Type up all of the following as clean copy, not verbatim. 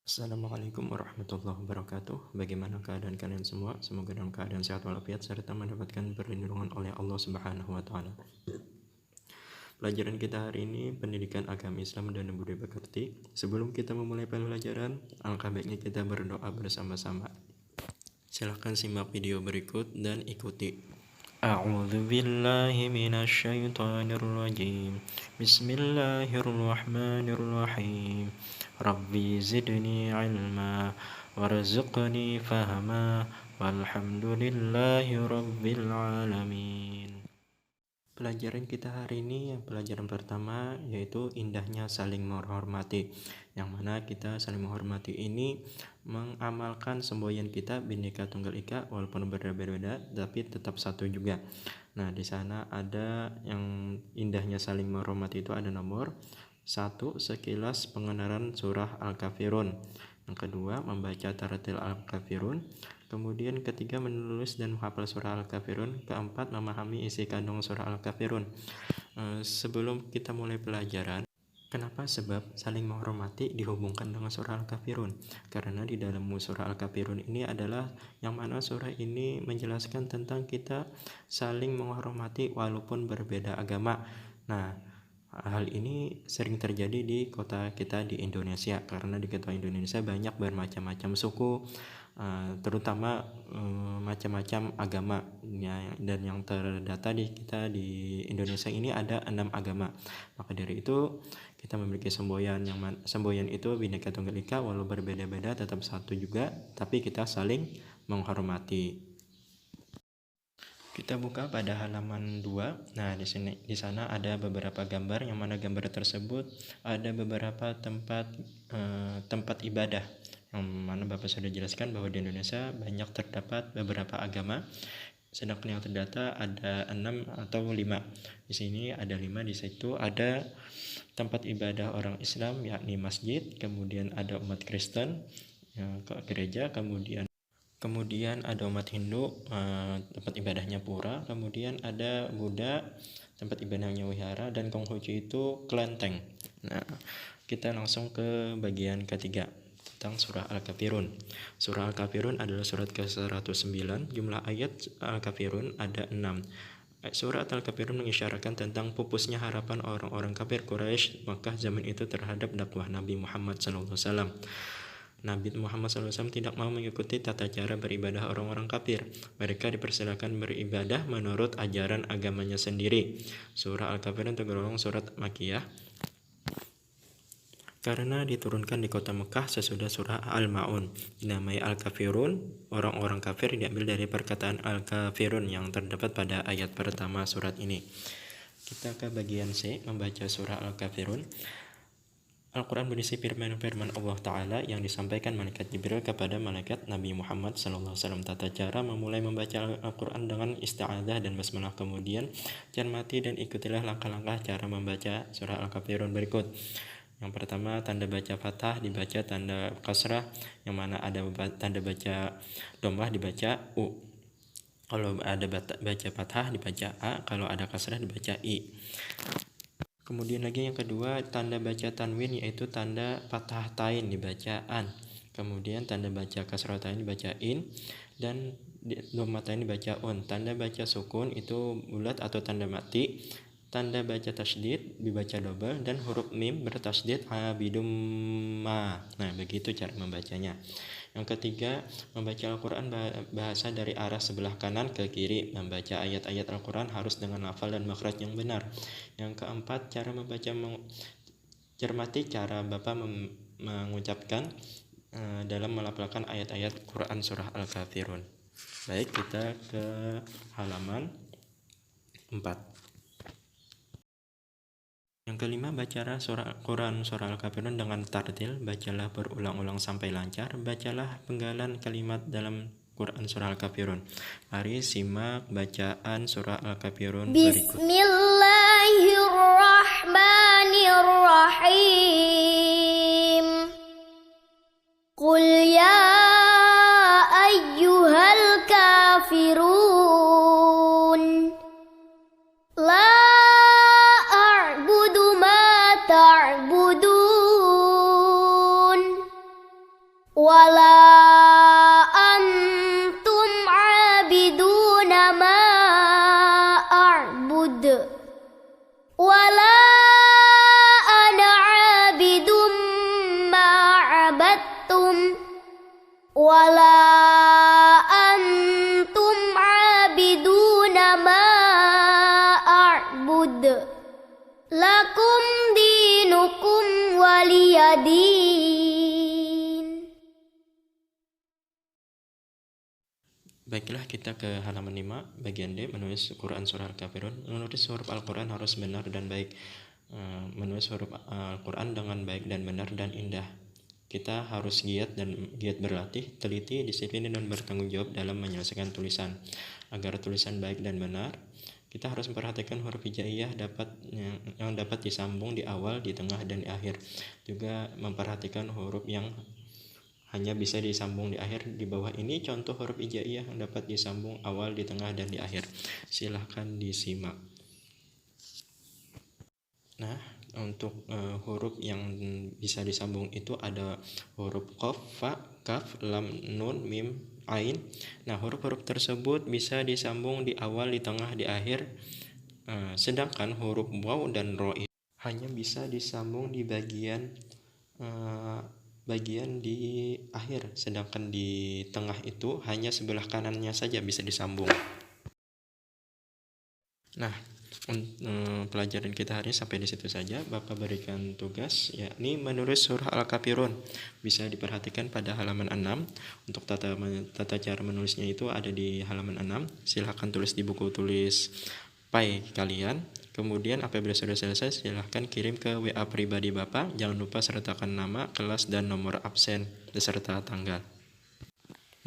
Assalamualaikum warahmatullahi wabarakatuh. Bagaimana keadaan kalian semua? Semoga dalam keadaan sehat walafiat serta mendapatkan perlindungan oleh Allah Subhanahu wa taala. Pelajaran kita hari ini pendidikan agama Islam dan budaya Bekti. Sebelum kita memulai pelajaran, alangkah baiknya kita berdoa bersama-sama. Silahkan simak video berikut dan ikuti. A'udzu billahi minasy syaithanir rajim. Bismillahirrahmanirrahim. Rabbi zidni ilma warzuqni fahma walhamdulillahi rabbil alamin. Pelajaran kita hari ini yang pelajaran pertama yaitu indahnya saling menghormati, yang mana kita saling menghormati ini mengamalkan semboyan kita Bhinneka Tunggal Ika walaupun berbeda-beda tapi tetap satu juga. Nah, di sana ada yang indahnya saling menghormati itu ada nomor 1, sekilas pengenalan surah Al-Kafirun. Yang kedua, membaca tartil Al-Kafirun. Kemudian ketiga, menulis dan menghafal surah Al-Kafirun. Keempat, memahami isi kandung surah Al-Kafirun. Sebelum kita mulai pelajaran, kenapa sebab saling menghormati dihubungkan dengan surah Al-Kafirun? Karena di dalam surah Al-Kafirun ini adalah yang mana surah ini menjelaskan tentang kita saling menghormati walaupun berbeda agama. Nah, hal ini sering terjadi di kota kita di Indonesia, karena di kota Indonesia banyak bermacam-macam suku, terutama macam-macam agama ya, dan yang terdata di kita di Indonesia ini ada 6 agama. Maka dari itu kita memiliki semboyan semboyan itu Bhinneka Tunggal Ika, walau berbeda-beda tetap satu juga, tapi kita saling menghormati. Kita buka pada halaman 2. Nah, di sana ada beberapa gambar, yang mana gambar tersebut ada beberapa tempat ibadah, yang mana Bapak sudah jelaskan bahwa di Indonesia banyak terdapat beberapa agama, sedangkan yang terdata ada 6 atau 5. Di sini ada 5, di situ ada tempat ibadah orang Islam yakni masjid, kemudian ada umat Kristen ke gereja, kemudian ada umat Hindu, tempat ibadahnya pura, kemudian ada Buddha, tempat ibadahnya wihara, dan Konghucu itu kelenteng. Nah, kita langsung ke bagian ketiga tentang surah Al-Kafirun. Surah Al-Kafirun adalah surat ke-109, jumlah ayat Al-Kafirun ada 6. Surat Al-Kafirun mengisyaratkan tentang pupusnya harapan orang-orang kafir Quraisy Makkah zaman itu terhadap dakwah Nabi Muhammad SAW. Nabi Muhammad SAW tidak mau mengikuti tata cara beribadah orang-orang kafir. Mereka dipersilakan beribadah menurut ajaran agamanya sendiri. Surah Al-Kafirun tergolong surat Makkiyah karena diturunkan di kota Mekah sesudah surah Al-Ma'un. Dinamai Al-Kafirun, orang-orang kafir, diambil dari perkataan Al-Kafirun yang terdapat pada ayat pertama surat ini. Kita ke bagian C, membaca surah Al-Kafirun. Al-Quran berisi firman-firman Allah Ta'ala yang disampaikan malaikat Jibril kepada malaikat Nabi Muhammad SAW. Tata cara memulai membaca Al-Quran dengan isti'adzah dan basmalah. Kemudian cermati dan ikutilah langkah-langkah cara membaca surah Al-Kafirun berikut. Yang pertama, tanda baca fathah dibaca tanda kasrah, yang mana ada tanda baca dhammah dibaca U. Kalau ada baca fathah dibaca A, kalau ada kasrah dibaca I. Kemudian lagi yang kedua, tanda baca tanwin yaitu tanda fathah tain dibaca an. Kemudian tanda baca kasrah tain dibaca in, dan dhammah tain dibaca un. Tanda baca sukun itu bulat atau tanda mati. Tanda baca tasydid dibaca double, dan huruf mim bertasydid abidum ma. Nah, begitu cara membacanya. Yang ketiga, membaca Al-Quran bahasa dari arah sebelah kanan ke kiri. Membaca ayat-ayat Al-Quran harus dengan lafal dan makhraj yang benar. Yang keempat, cara membaca cermati cara Bapak mengucapkan dalam melafalkan ayat-ayat Quran surah Al-Kafirun. Baik, kita ke halaman 4. Yang kelima, bacalah surah Quran surah Al-Kafirun dengan tartil. Bacalah berulang-ulang sampai lancar. Bacalah penggalan kalimat dalam Quran surah Al-Kafirun. Mari simak bacaan surah Al-Kafirun berikut. Bismillahirrahmanirrahim. Qul ya ayyuhal kafirun. La a'budu ma ta'budun. واليدين. Baiklah, kita ke halaman 5, bagian D, menulis Quran surah Al-Kafirun. Menulis huruf Al-Quran harus benar dan baik. Menulis huruf Al-Quran dengan baik dan benar dan indah. Kita harus giat berlatih, teliti, disiplin, dan bertanggung jawab dalam menyelesaikan tulisan. Agar tulisan baik dan benar, kita harus memperhatikan huruf hijaiyah yang dapat disambung di awal, di tengah, dan di akhir. Juga memperhatikan huruf yang hanya bisa disambung di akhir. Di bawah ini contoh huruf hijaiyah yang dapat disambung awal, di tengah, dan di akhir. Silahkan disimak. Nah, untuk huruf yang bisa disambung itu ada huruf qaf, fa, kaf, lam, nun, mim, ain. Nah, huruf-huruf tersebut bisa disambung di awal, di tengah, di akhir. Sedangkan huruf waw dan ro hanya bisa disambung di bagian di akhir, sedangkan di tengah itu hanya sebelah kanannya saja bisa disambung. Nah, pelajaran kita hari ini sampai di situ saja. Bapak berikan tugas yakni menulis surah Al-Kafirun. Bisa diperhatikan pada halaman 6. Untuk tata cara menulisnya itu ada di halaman 6. Silahkan tulis di buku tulis Pai kalian. Kemudian apabila sudah selesai, silahkan kirim ke WA pribadi Bapak. Jangan lupa sertakan nama, kelas, dan nomor absen beserta tanggal.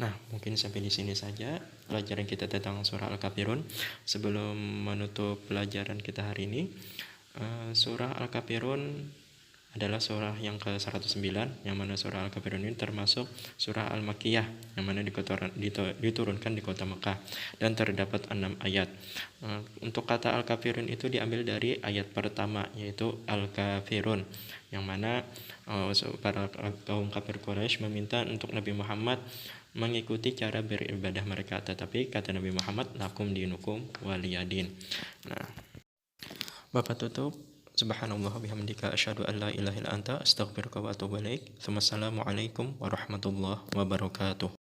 Nah, mungkin sampai di sini saja pelajaran kita tentang surah Al-Kafirun. Sebelum menutup pelajaran kita hari ini, surah Al-Kafirun adalah surah yang ke-109, yang mana surah Al-Kafirun ini termasuk surah Al-Makkiyah, yang mana diturunkan di kota Mekah, dan terdapat 6 ayat. Untuk kata Al-Kafirun itu diambil dari ayat pertama, yaitu Al-Kafirun, yang mana para kaum kafir Quraisy meminta untuk Nabi Muhammad mengikuti cara beribadah mereka, tetapi kata Nabi Muhammad, lakum dinukum waliyadin. Nah, Bapak tutup. Subhanallah bihamdika asyhadu an la ilaha illa anta astaghfiruka wa atubu ilaik. Wassalamualaikum warahmatullahi wabarakatuh.